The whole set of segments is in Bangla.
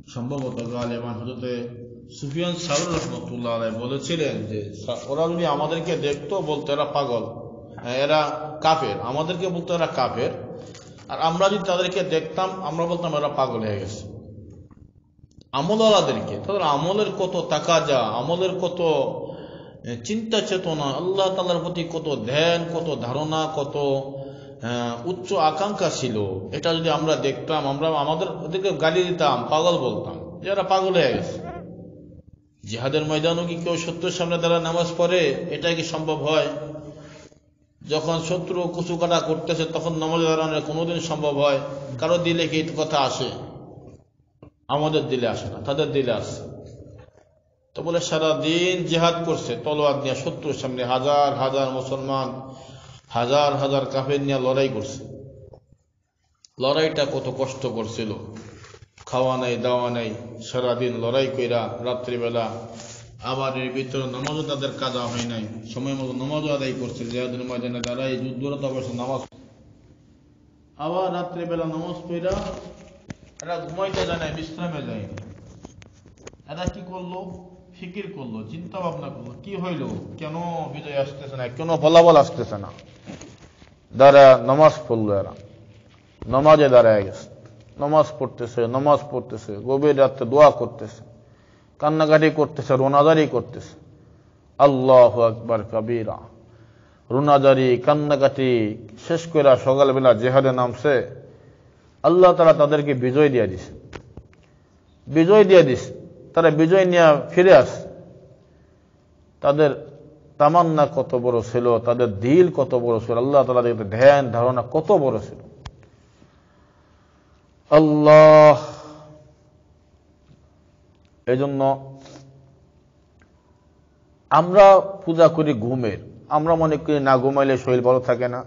সম্ভবত গালেবান হযরতে সুফিয়ান সাউরি রাহমাতুল্লাহ আলাইহি বলেছিলেন যে ওরা যদি আমাদেরকে দেখতো বলতো এরা পাগল, এরা কাফের, আমাদেরকে বলতো এরা কাফের, আর আমরা যদি তাদেরকে দেখতাম আমরা বলতাম এরা পাগল হয়ে গেছে। আমলওয়ালাদেরকে, তাদের আমলের কত তাকাজা, আমলের কত চিন্তা চেতনা, আল্লাহ তাআলার প্রতি কত ধ্যান, কত ধারণা, কত উচ্চ আকাঙ্ক্ষা ছিল, এটা যদি আমরা দেখতাম আমরা ওদেরকে গালি দিতাম, পাগল বলতাম, যারা পাগল হয়ে গেছে। জিহাদের ময়দানও কি কেউ শত্রুর সামনে দ্বারা নামাজ পড়ে? এটা কি সম্ভব হয়? যখন শত্রু কুচুকাটা করতেছে তখন নামাজ দাঁড়ানো কোনোদিন সম্ভব হয়? কারো দিলে কি কথা আসে? আমাদের দিলে আসে না, তাদের দিলে আসে। তো বলে সারাদিন জিহাদ করছে তলোয়ার নিয়ে শত্রুর সামনে, হাজার হাজার মুসলমান, হাজার হাজার কাফের নিয়ে লড়াই করছে। লড়াইটা কত কষ্ট করছিল, খাওয়া নাই দাওয়া নাই, সারাদিন লড়াই কইরা রাত্রিবেলা আবার এর ভিতরে নামাজও তাদের কাজা হয় নাই, সময় মতো নামাজও আদায় করছে, জিহাদের ময়দানে দাঁড়াই যুদ্ধরত অবস্থা নামাজ, আবার রাত্রিবেলা নামাজ পড়া এরা ঘুমাইতে যায় না, বিশ্রামে যায় না। এরা কি করলো? ফিকির করলো, চিন্তা ভাবনা করলো, কি হইল, কেন বিজয় আসতেছে না, কেন ফলাফল আসতেছে না। দাঁড়া নামাজ পড়লো, এরা নামাজে দাঁড়ায় গেছে, নামাজ পড়তেছে, গভীর রাতে দোয়া করতেছে, কান্নাকাটি করতেছে, রোনাজারি করতেছে। আল্লাহু আকবার কাবীরা। রোনাজারি কান্নাকাটি শেষ করে সকালবেলা জিহাদে নামছে। আল্লাহ তাআলা তাদেরকে বিজয় দিয়ে দিছে। তারা বিজয় নিয়ে ফিরে আসে। তাদের তামান্না কত বড় ছিল, তাদের দিল কত বড় ছিল, আল্লাহ তাআলা তাদের ধ্যান ধারণা কত বড় ছিল। আল্লাহ, এজন্য আমরা পূজা করি ঘুমের, আমরা মনে করি না ঘুমাইলে শরীর ভালো থাকে না,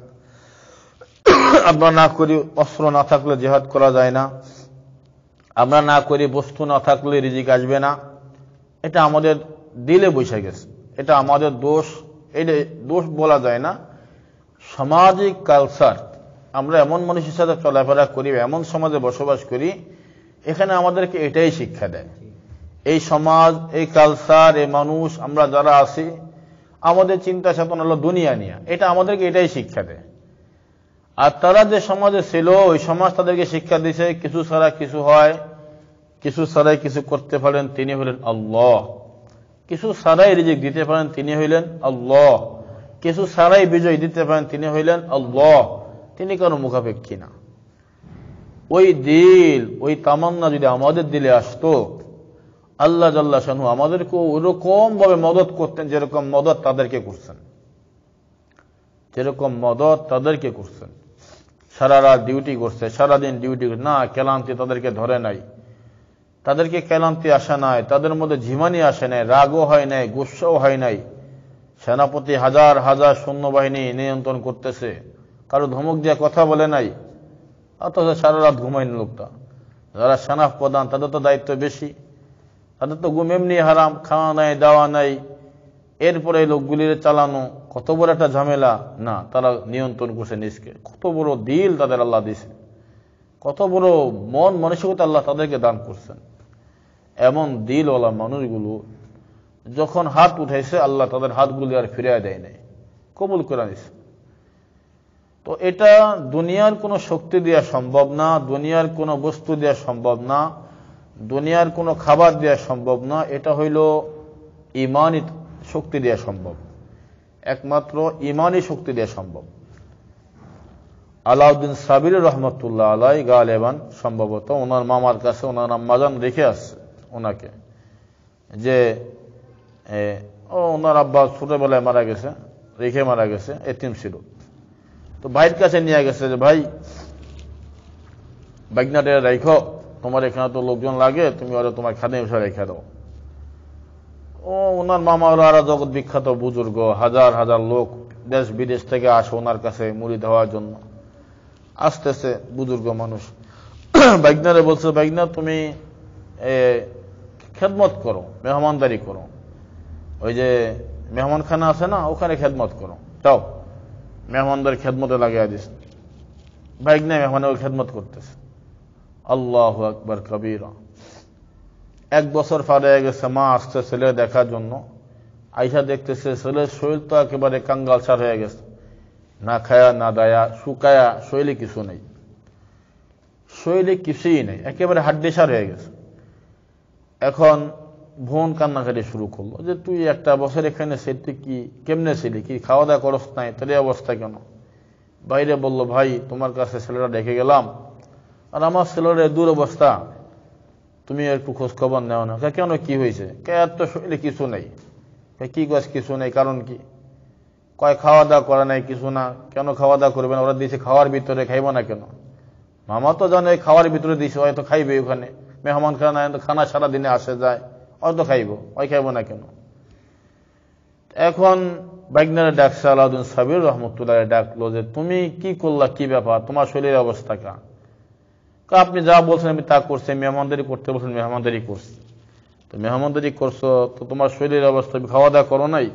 আমরা না করি অস্ত্র না থাকলে জিহাদ করা যায় না, আমরা না করি বস্তু না থাকলে রিজিক আসবে না। এটা আমাদের দিলে বসে গেছে, এটা আমাদের দোষ। এটা দোষ বলা যায় না, সামাজিক কালচার। আমরা এমন মানুষের সাথে চলাফেরা করি, এমন সমাজে বসবাস করি, এখানে আমাদেরকে এটাই শিক্ষা দেয়। এই সমাজ, এই কালচার, এই মানুষ, আমরা যারা আছি, আমাদের চিন্তা চেতনা হলো দুনিয়া নিয়ে, এটা আমাদেরকে এটাই শিক্ষা দেয়। আর তারা যে সমাজে ছিল, ওই সমাজ তাদেরকে শিক্ষা দিয়েছে কিছু ছাড়া কিছু হয়, কিছু ছাড়াই কিছু করতে পারেন তিনি হইলেন আল্লাহ, কিছু ছাড়াই রিজিক দিতে পারেন তিনি হইলেন আল্লাহ, কিছু ছাড়াই বিজয় দিতে পারেন তিনি হইলেন আল্লাহ। তিনি কারো মুখাপেক্ষী না। ওই দিল, ওই তামান্না যদি আমাদের দিলে আসতো, আল্লাহ জাল্লা শানহু আমাদেরকে ওরকম ভাবে মদত করতেন যেরকম মদত তাদেরকে করছেন। সারা রাত ডিউটি করছে, সারাদিন ডিউটি করছে, না ক্লান্তি তাদেরকে ধরে নাই, তাদেরকে ক্লান্তি আসে নাই, তাদের মধ্যে ঝিমানি আসে নাই, রাগও হয় নাই, গুস্সাও হয় নাই। সেনাপতি হাজার হাজার সৈন্যবাহিনী নিয়ন্ত্রণ করতেছে, কারো ধমক দিয়ে কথা বলে নাই, অথচ সারা রাত ঘুমায়নি লোকটা। যারা সেনা প্রধান তাদের তো দায়িত্ব বেশি, তাদের তো ঘুম এমনি হারাম, খাওয়া নাই দাওয়া নাই, এরপরে লোকগুলির চালানো কত বড় একটা ঝামেলা। না, তারা নিয়ন্ত্রণ করছে নিজকে। কত বড় দিল তাদের আল্লাহ দিছে, কত বড় মন মানসিকতা আল্লাহ তাদেরকে দান করছেন। এমন দিলওয়ালা মানুষগুলো যখন হাত উঠাইছে, আল্লাহ তাদের হাতগুলি আর ফিরিয়ে দেয় নাই, কবুল করে নিছে। তো এটা দুনিয়ার কোনো শক্তি দেওয়া সম্ভব না, দুনিয়ার কোনো বস্তু দেওয়া সম্ভব না, দুনিয়ার কোনো খাবার দেওয়া সম্ভব না। এটা হইল ইমানি শক্তি দেওয়া সম্ভব, একমাত্র ইমানি শক্তি দেওয়া সম্ভব। আলাউদ্দিন সাবির রহমতুল্লাহ আলাই গালেবান সম্ভবত ওনার মামার কাছে ওনার আম্মাজান রেখে আসছে ওনাকে, যে ওনার আব্বা ছোটবেলায় মারা গেছে, রেখে মারা গেছে, এতিম ছিল। তো ভাইয়ের কাছে নিয়ে গেছে যে ভাই বাগনাটা রেখো, তোমার এখানে তো লোকজন লাগে, তুমি ওরা তোমার খাদে এসে রেখে দাও। ওনার মামা ওরা জগৎ বিখ্যাত বুজুর্গ, হাজার হাজার লোক দেশ বিদেশ থেকে আসে ওনার কাছে মুড়ি দেওয়ার জন্য। আসতেছে বুজুর্গ মানুষ, বাইগনারে বলছে বাইগনা তুমি খেদমত করো, মেহমানদারি করো, ওই যে মেহমানখানা আছে না, ওখানে খেদমত করো, যাও। মেহমানদারি খেদমতে লাগিয়ে দিস। বাইগনা মেহমানের খেদমত করতেছে। আল্লাহু আকবার কাবীরা। 1 বছর পার হয়ে গেছে, মা আসছে ছেলে দেখার জন্য। আইসা দেখতেছে ছেলের শরীর তো একেবারে কাঙ্গালসার হয়ে গেছে, না খায়া না দায়া, শুকায়া, শরীরে কিছু নেই, শরীরে কিছুই নেই, একেবারে হাড্ডিসার হয়ে গেছে। এখন বোন কান্নাকাটি শুরু করলো যে তুই 1 বছর এখানে ছিলি, কি কেমনে ছিলি, কি খাওয়া দাওয়া করস নাই, তোর এই অবস্থা কেন? বাইরে বলল, ভাই তোমার কাছে ছেলেটা ডেকে গেলাম, আর আমার ছেলের দূর অবস্থা, তুমি একটু খোঁজ খবর নেও না। কেন, কি হয়েছে? এত তো শরীরে কিছু নেই। কি গাছ কিছু নেই, কারণ কি? কয় খাওয়া দাওয়া করে নাই, কিছু না। কেন খাওয়া দাওয়া করবে না? ওরা দিয়েছে খাওয়ার ভিতরে, খাইব না কেন? মামা তো জানে খাওয়ার ভিতরে দিয়েছে, হয়তো খাইবে, ওখানে মেহমান খানা সারাদিনে আসে যায়, হয়তো খাইব, ওই খাইব না কেন? এখন বাইকনারে ডাকছে আলাউদ্দিন সাবির রহমতুল্লাহ, ডাকলো যে তুমি কি করলা, কি ব্যাপার, তোমার শরীরের অবস্থা কা? আপনি যা বলছেন আমি তা করছি, মেহমানদারি করতে বলছেন মেহমানদারি করছি। তো মেহমানদারি করছো তো তোমার শরীরের অবস্থা, খাওয়া দাওয়া করো নাই?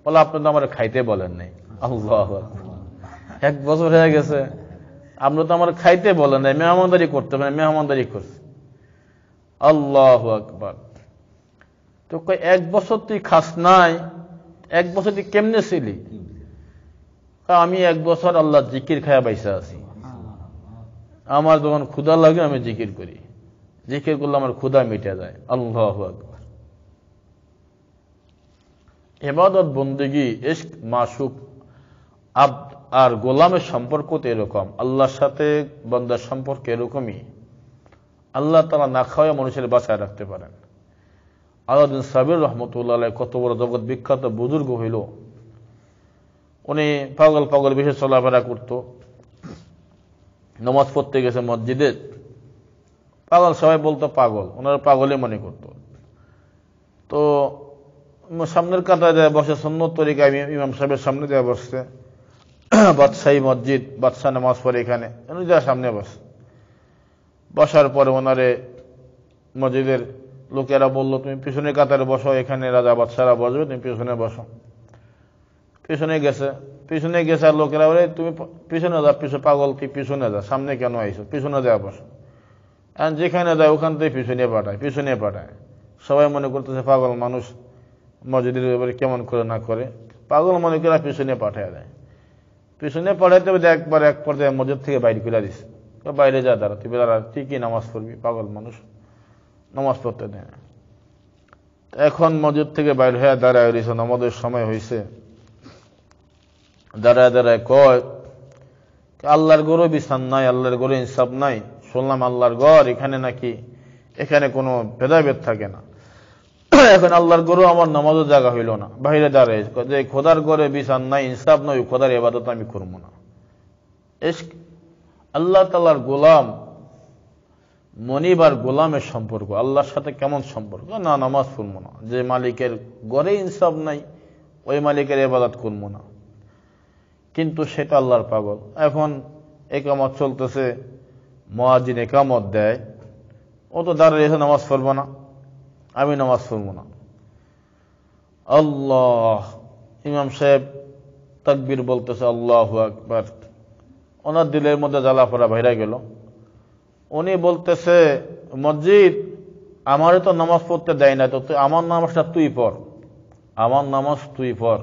বলে আপনি তো আমার খাইতে বলেন নাই। আল্লাহু আকবার, 1 বছর হয়ে গেছে, আপনি তো আমার খাইতে বলেন নাই, মেহমানদারি করতে পারেন, মেহমানদারি করছি। আল্লাহু আকবার। তো 1 বছর তুই খাস নাই, 1 বছর তুই কেমনে ছিলি? আমি 1 বছর আল্লাহ জিকির খায়া বাইসা আছি। আমার যখন ক্ষুধা লাগে আমি জিকির করি, জিকির করলে আমার ক্ষুধা মিটে যায়। আল্লাহু আকবার। ইবাদত, বন্দেগী, ইশক, মাশুক, আব্দ আর গোলামের সম্পর্ক তো এরকম, আল্লাহর সাথে বান্দার সম্পর্ক এরকমই। আল্লাহ তাআলা না খাওয়া মানুষের বাঁচায় রাখতে পারেন। আলাউদ্দিন সাবির রহমতুল্লাহ আলাইহি কত বড় জগৎ বিখ্যাত বুজুর্গ হইল। উনি পাগল পাগল বেশি চলাফেরা করত, নামাজ পড়তে গেছে মসজিদে, পাগল, সবাই বলতো পাগল, ওনারা পাগলই মনে করত। তো সামনের কাতারে যায় বসে, সুন্নত তরিকায় ইমাম সাহেবের সামনে যায় বসছে, বাদশাহী মসজিদ, বাদশাহ নামাজ পড়ে এখানে, উনি যা সামনে বসে। বসার পরে ওনারে মসজিদের লোকেরা বলল তুমি পিছনের কাতারে বসো, এখানে রাজা বাদশাহরা বসবে, তুমি পিছনে বসো। পিছনে গেছে আর লোকেরা বলে তুমি পিছনে যা, পাগল তুই পিছনে যা, সামনে কেন আইসো, পিছনে যা বসো। যেখানে যায় ওখান থেকে পিছনে পাঠায়। সবাই মনে করতেছে পাগল মানুষ, মসজিদের ব্যাপারে কেমন করে না করে, পাগল মনে করে পিছনে পাঠায় দেয়। পিছনে পাঠাইতে একবার এক পর্যায়ে মসজিদ থেকে বাইরে করে দিস, বাইরে যা, দাঁড়া, তুই দাঁড়া, তুই কি নামাজ পড়বি, পাগল মানুষ নামাজ পড়তে দেয় না। এখন মসজিদ থেকে বাইরে হয়ে দাঁড়ায় রয়েছে, নামাজের সময় হয়েছে, দাঁড়ায় কয় আল্লাহর ঘরে বিছান নাই, আল্লাহর ঘরে ইনসাফ নাই, শুনলাম আল্লাহর ঘর এখানে নাকি, এখানে কোনো ভেদাভেদ থাকে না। এখন আল্লাহর ঘরে আমার নামাজও জায়গা হইল না, বাইরে দাঁড়ায় যে খোদার ঘরে বিছান নাই, ইনসাফ নয়, খোদার ইবাদত আমি করবো না। আল্লাহ তাআলার গোলাম মনিব আর গোলামের সম্পর্ক, আল্লাহর সাথে কেমন সম্পর্ক? না, নামাজ পড়বো না, যে মালিকের ঘরে ইনসাফ নাই ওই মালিকের ইবাদত করবো না। কিন্তু সেটা আল্লাহর পাগল। এখন একামত চলতেছে, মুয়াজ্জিন একামত দেয়, ও তো দাঁড়িয়ে এসে নামাজ পড়বো না, আমি নামাজ পড়বো না। আল্লাহ, ইমাম সাহেব তাকবীর বলতেছে, আল্লাহু আকবার। ওনার দিলের মধ্যে জ্বালা পড়া বাইরে গেল। উনি বলতেছে, মসজিদ আমারে তো নামাজ পড়তে দেয় না, তো আমার নামাজটা তুই পড়, আমার নামাজ তুই পড়।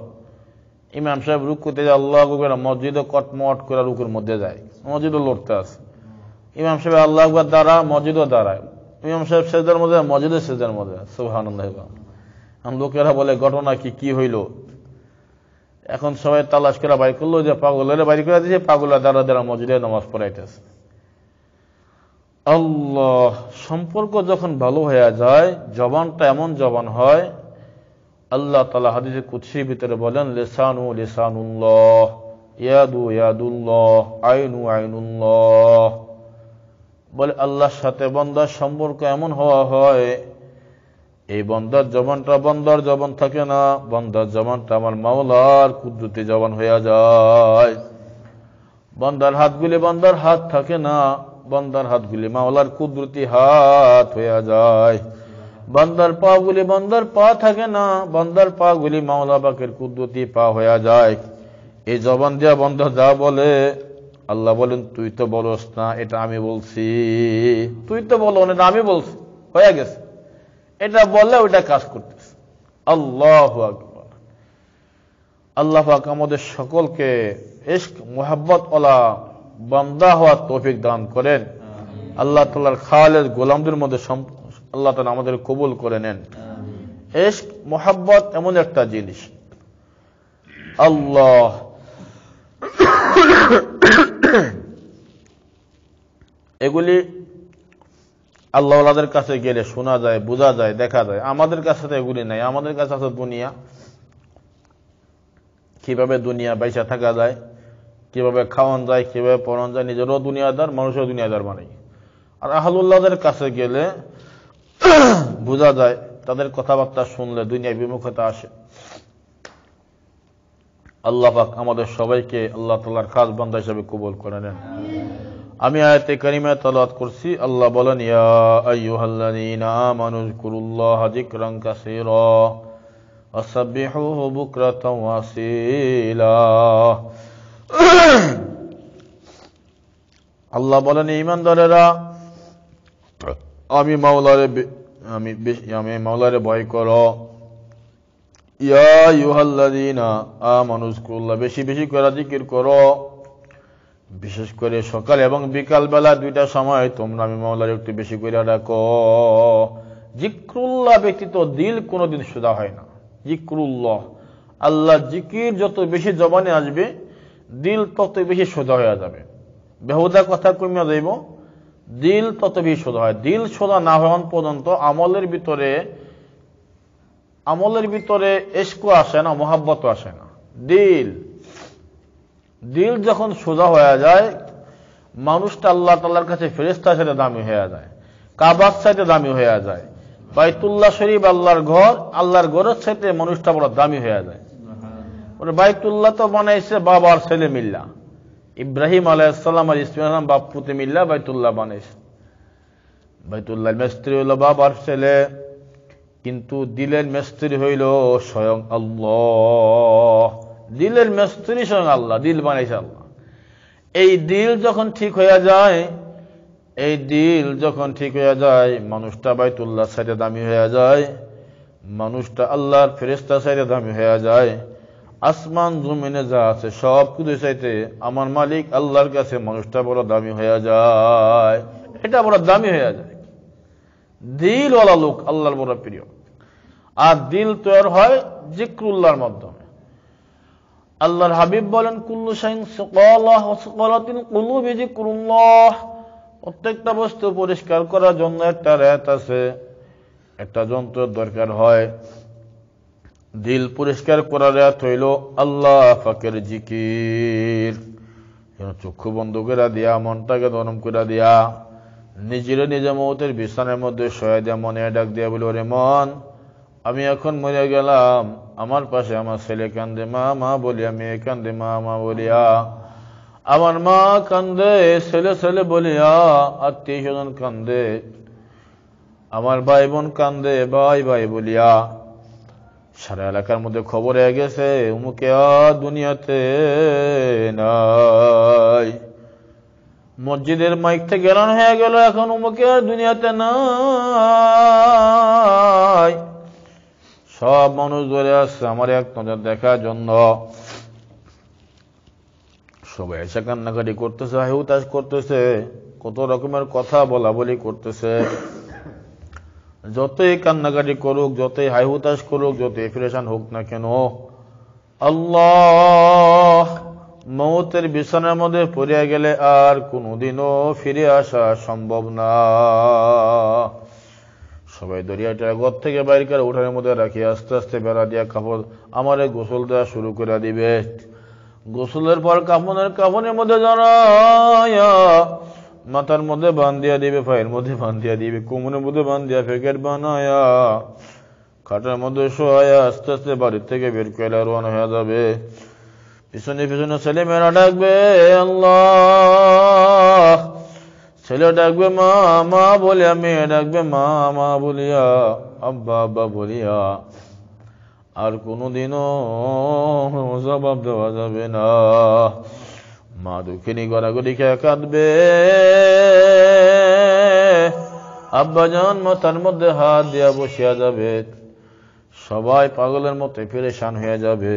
ইমাম সাহেব রুকুতে যায়, আল্লাহু আকবার, মসজিদও কটমট করে রুকুর মধ্যে যায়, মসজিদও লড়তে আছে। ইমাম সাহেব আল্লাহু আকবার দাঁড়া, মসজিদও দাঁড়ায়। ইমাম সাহেব সেজদার মধ্যে, মসজিদের সেজদার মধ্যে। সুবহানাল্লাহ। লোকেরা বলে ঘটনা কি হইল? এখন সবাই তালাশ করে বাইর করলো যে পাগলের বাইর করে দিয়েছে, পাগলা দাঁড়া মসজিদে নামাজ পড়াইতেছে। আল্লাহ, সম্পর্ক যখন ভালো হয়ে যায়, জবানটা এমন জবান হয়, আল্লাহ তাআলা হাদিসে কুদসির ভিতরে বলেন, লিসানু লিসানুল্লাহ, ইয়াদু ইয়াদুল্লাহ, আইনু আইনুল্লাহ। বলে আল্লাহর সাথে বান্দার সম্পর্ক এমন হওয়া হয়, এই বান্দার জবানটা বান্দার জবান থাকে না, বান্দার জবানটা আমার মাওলার কুদরতি জবান হয়ে যায়। বান্দার হাতগুলি বান্দার হাত থাকে না, বান্দার হাতগুলি মাওলার কুদরতি হাত হয়ে যায়। বান্দার পা গুলি বান্দার পা থাকে না, বান্দার পা গুলি মাওলা পাকের কুদরতি পা হয়ে যায়। এই জবান দিয়া বান্দা যা বলে, আল্লাহ বলেন তুই তো বলস না, এটা আমি বলছি, তুই তো বলো না, এটা আমি বলছি, হয়ে গেছে। এটা বললে ওইটা কাজ করতেছে। আল্লাহু আকবার। আল্লাহ পাক আমাদের সকলকে ইশক মুহাব্বত ওয়ালা বান্দা হওয়ার তৌফিক দান করেন। আল্লাহ তাআলার খালেস গোলামদের মধ্যে আল্লাহ তাআলা আমাদের কবুল করে নেন। ইশক মুহাব্বত এমন একটা জিনিস, আল্লাহ এগুলি আল্লাহওয়ালাদের কাছে গেলে শোনা যায়, বোঝা যায়, দেখা যায়। আমাদের কাছে তো এগুলি নাই। আমাদের কাছে আছে দুনিয়া, কিভাবে দুনিয়া বাইসা থাকা যায়, কিভাবে খাওয়ান যায়, কিভাবে পড়ান যায়, নিজেরও দুনিয়াদার, মানুষেরও দুনিয়াদার বানাই। আর আহলুল্লাহদের কাছে গেলে বোঝা যায়, তাদের কথাবার্তা শুনলে দুনিয়ার বিমুখতা আসে। আল্লাহ পাক আমাদের সবাইকে আল্লাহ তাআলার খাস বান্দা হিসেবে কবুল করে নেন। আমি আয়াতে কারিমা তেলাওয়াত করছি। আল্লাহ বলেন, ইয়া আইয়ুহাল্লাযীনা আমানু যিকুরুল্লাহা যিকরান কাসীরা ওয়াসাব্বিহুহু বুকরাতাও ওয়া আসীলা। আল্লাহ বলেন, ঈমানদারেরা আমি মাওলারে ভয় করো। ইয়া আইয়ুহাল্লাযীনা আমানু যিকুরুল্লাহ, বেশি বেশি করে জিকির করো। বিশেষ করে সকাল এবং বিকাল বেলা দুইটা সময় তোমরা আমি মাওলার একটু বেশি করে ডাকো। জিক্রুল্লাহ ব্যতীত দিল কোনোদিন সোজা হয় না। জিক্রুল্লাহ, আল্লাহ জিকির যত বেশি জবানে আসবে, দিল তত বেশি সোজা হয়ে যাবে। বেহুদা কথা কমিয়া যাইব, দিল তত বেশি সোজা হয়। দিল সোজা না হওয়ান পর্যন্ত আমলের ভিতরে ইশকও আসে না, মুহাব্বতও আসে না। দিল যখন সোজা হয়ে যায়, মানুষটা আল্লাহ তাআলার কাছে ফেরেশতার সাথে দামি হয়ে যায়, কাবার সাথে দামি হয়ে যায়। বাইতুল্লাহ শরীফ আল্লাহর ঘর, আল্লাহর ঘরের সাথে মানুষটা বড় দামি হয়ে যায়। বাইতুল্লাহ তো বানাইছে বাবার ছেলে মিল্লা, ইব্রাহিম আলাইহিস সালাম আর ইসমাঈল আলাইহিস সালাম বাপ পুতে মিল্লা বাইতুল্লাহ বানাইছে। বাইতুল্লাহর মিস্ত্রি হইল বাবার ছেলে, কিন্তু দিলের মিস্ত্রি হইল স্বয়ং আল্লাহ। দিলের মিস্ত্রি স্বয়ং আল্লাহ, দিল বানাইছে আল্লাহ। এই দিল যখন ঠিক হয়ে যায়, মানুষটা বাইতুল্লাহ সাইডে দামি হয়ে যায়, মানুষটা আল্লাহর ফেরেশতা সাইডে দামি হয়ে যায়। আসমান জমিনে যা আছে সব কিছু চাইতে আমার মালিক আল্লাহর কাছে মানুষটা বড় দামি হয়ে যায়। এটা বড় দামি হয়ে যায়। দিলওয়ালা লোক আল্লাহর বড় প্রিয়। আর দিল তৈরি হয় জিক্রুল্লাহর মাধ্যমে। আল্লাহর হাবিব বলেন, কুল্লু শাইইন সাকালাহ ওয়া সাকালাতিল কুলুবি যিকরুল্লাহ। প্রত্যেকটা বস্তু পরিষ্কার করার জন্য একটা রেত আছে, একটা যন্ত্রের দরকার হয়। দিল পরিষ্কার করার রেত হইল আল্লাহ পাকের জিকির। চক্ষু বন্ধ করে দিয়া, মনটাকে নরম করে দিয়া, নিজে মৌতের বিছানার মধ্যে শোয়া দিয়া মনে ডাক দিয়া বলি, ওরে মন, আমি এখন মরে গেলাম, আমার পাশে আমার ছেলে কান্দে মা মা বলিয়া, মেয়ে কান্দে মা মা বলিয়া, আমার মা কান্দে ছেলে ছেলে বলিয়া, আত্মীয় স্বজন কান্দে, আমার ভাই বোন কান্দে ভাই ভাই বলিয়া। সারা এলাকার মধ্যে খবর হয়ে গেছে উমুকে দুনিয়াতে নাই। মসজিদের মাইক থেকে এলান হয়ে গেল, এখন উমুকে দুনিয়াতে নাই। সব মানুষ ধরে আসছে আমার এক নজর দেখার জন্য। সবাই এসে কান্নাকাটি করতেছে, হাহুতাশ করতেছে, কত রকমের কথা বলা বলি করতেছে। যতই কান্নাকাটি করুক, যতই হাহুতাশ করুক, যতই ফ্রেশান হোক না কেন, আল্লাহ মৌতের বিছানার মধ্যে পড়ে গেলে আর কোনোদিনও ফিরে আসা সম্ভব না। সবাই দরিয়াটা ঘর থেকে বাইর করে উঠানের মধ্যে রাখি, আস্তে আস্তে বেড়া দিয়া কাপড় আমারে গোসল দেওয়া শুরু করে দিবে। গোসলের পর কাফনের মধ্যে জড়াইয়া মাথার মধ্যে বান্ধিয়া দিবে, পায়ের মধ্যে বান্ধিয়া দিবে, কোমরের মধ্যে বান্ধিয়া প্যাকেট বানায়া খাটের মধ্যে শোয়া আস্তে আস্তে বাড়ির থেকে বের করে রওনা হয়ে যাবে। পিছনে পিছনে ছেলে মেয়েরা ডাকবে আল্লাহ, ছেলে ডাকবে মা মা বলিয়া, মেয়ে ডাকবে মা মা বলিয়া, আব্বা আব্বা বলিয়া। আর কোনোদিনও জবাব দেওয়া যাবে না। মা দুঃখিনী গড়াগড়ি খেয়ে কাঁদবে, আব্বাজান মাথার মধ্যে হাত দিয়া বসিয়া যাবে, সবাই পাগলের মতো পেরেশান হয়ে যাবে।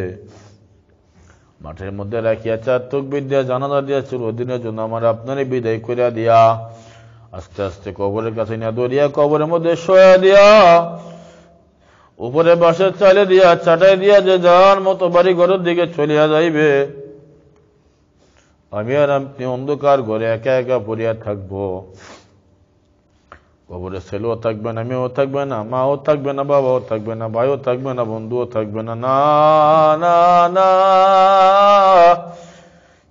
মাঠের মধ্যে রাখিয়া 4 তাকবীর দিয়া জানাজা দিয়া চিরদিনের জন্য আমার আপনারই বিদায় করিয়া দিয়া আস্তে আস্তে কবরের কাছে নিয়ে দৌড়িয়া কবরের মধ্যে শোয়া দিয়া উপরে বাঁশের চালে দিয়া চাটাই দিয়া যে যার মতো বাড়ি ঘরের দিকে চলিয়া যাইবে, আমি আর আপনি অন্ধকার ঘরে একা একা পড়িয়া থাকবো। কবরে ছেলেও থাকবে না, মেয়েও থাকবে না, মাও থাকবে না, বাবাও থাকবে না, ভাইও থাকবে না, বন্ধুও থাকবে না। না না না,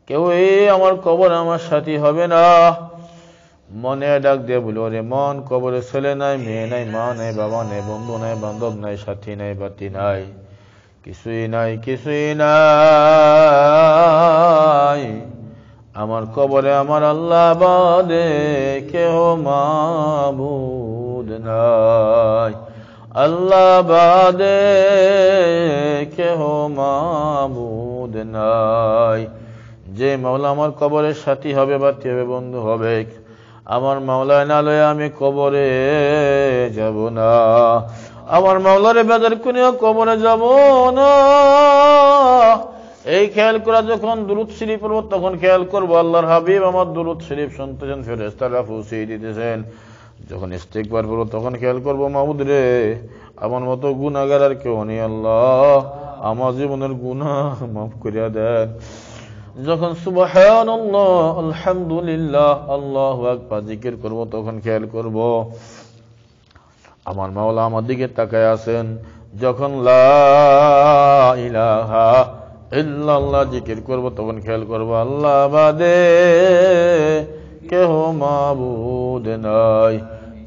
কেউই আমার কবর আমার সাথী হবে না। মনে ডাক দিয়ে বলি, ওরে মন, কবরে ছেলে নাই, মেয়ে নাই, মা নাই, বাবা নাই, বন্ধু নাই, বান্ধব নাই, সাথী নাই, বাতি নাই, কিছুই নাই, কিছুই নাই। আমার কবরে আমার আল্লাহ বাদে কেহ মাবুদ নাই, আল্লাহ বাদে কেহ মাবুদ নাই। যে মাওলা আমার কবরের সাথী হবে, বাতি হবে, বন্ধু হবে, আমার মাওলা না লয়ে আমি কবরে যাব না। আমার মাওলারে বেজার করিয়া কবরে যাব না। এই খেয়াল করা যখন দুরূদ শরীফ পড়ব তখন খেয়াল করবো আল্লাহর হাবিব আমার দুরূদ শরীফ শুনতেছেন, ফেরেশতারা পৌঁছে দিতেছেন। যখন ইস্তিগফার পড়ব তখন খেয়াল করবো, মাবুদ রে, আমার মতো গুনাহগার আর কেউ নেই, আল্লাহ আমার জীবনের গুনাহ মাফ করিয়া দেন। যখন সুবহানাল্লাহ, আলহামদুলিল্লাহ, আল্লাহু আকবার জিকির করব তখন খেয়াল করব আমার মাওলা আমার দিকে তাকায় আছেন। যখন লা ইলাহা ইল্লাল্লাহ জিকির করব তখন খেয়াল করব আল্লাহ বাদে কেহ মাবুদ নাই।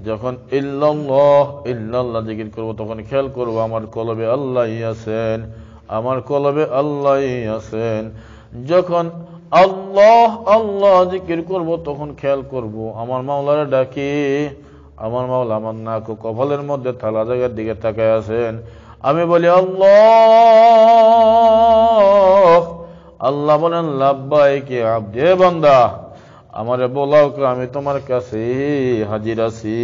যখন ইল্লাল্লাহ ইল্লাল্লাহ জিকির করব তখন খেয়াল করব আমার কলবে আল্লাহই আছেন, আমার কলবে আল্লাহই আছেন। যখন আল্লাহ আল্লাহ জিকির করব তখন খেয়াল করব আমার মাওলারে ডাকি, আমার মাওলা আমার নাক ও কপালের মধ্যে থালা জায়গার দিকে তাকায় আছেন। আমি বলি আল্লাহ, আল্লাহ বলেন লাব্বাইক আবদে বান্দা, আমারে বলাও আমি তোমার কাছে হাজির আছি।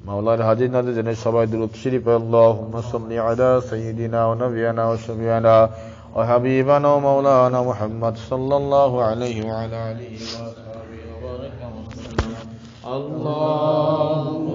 মাওলার হাজির নাজির জেনে সবাই দুরূদ শরীফ আল্লাহুম্মা সাল্লি আলা সাইয়্যিদিনা ওয়া নাবিয়িনা ওয়া শাফি'িনা ওয়া হাবিবানা ওয়া মাওলানা মুহাম্মদ সাল্লাল্লাহু আলাইহি ওয়া আলা আলিহি ওয়া সাহবিহি ওয়া বারাকা ওয়া সাল্লাম। আল্লাহুম্মা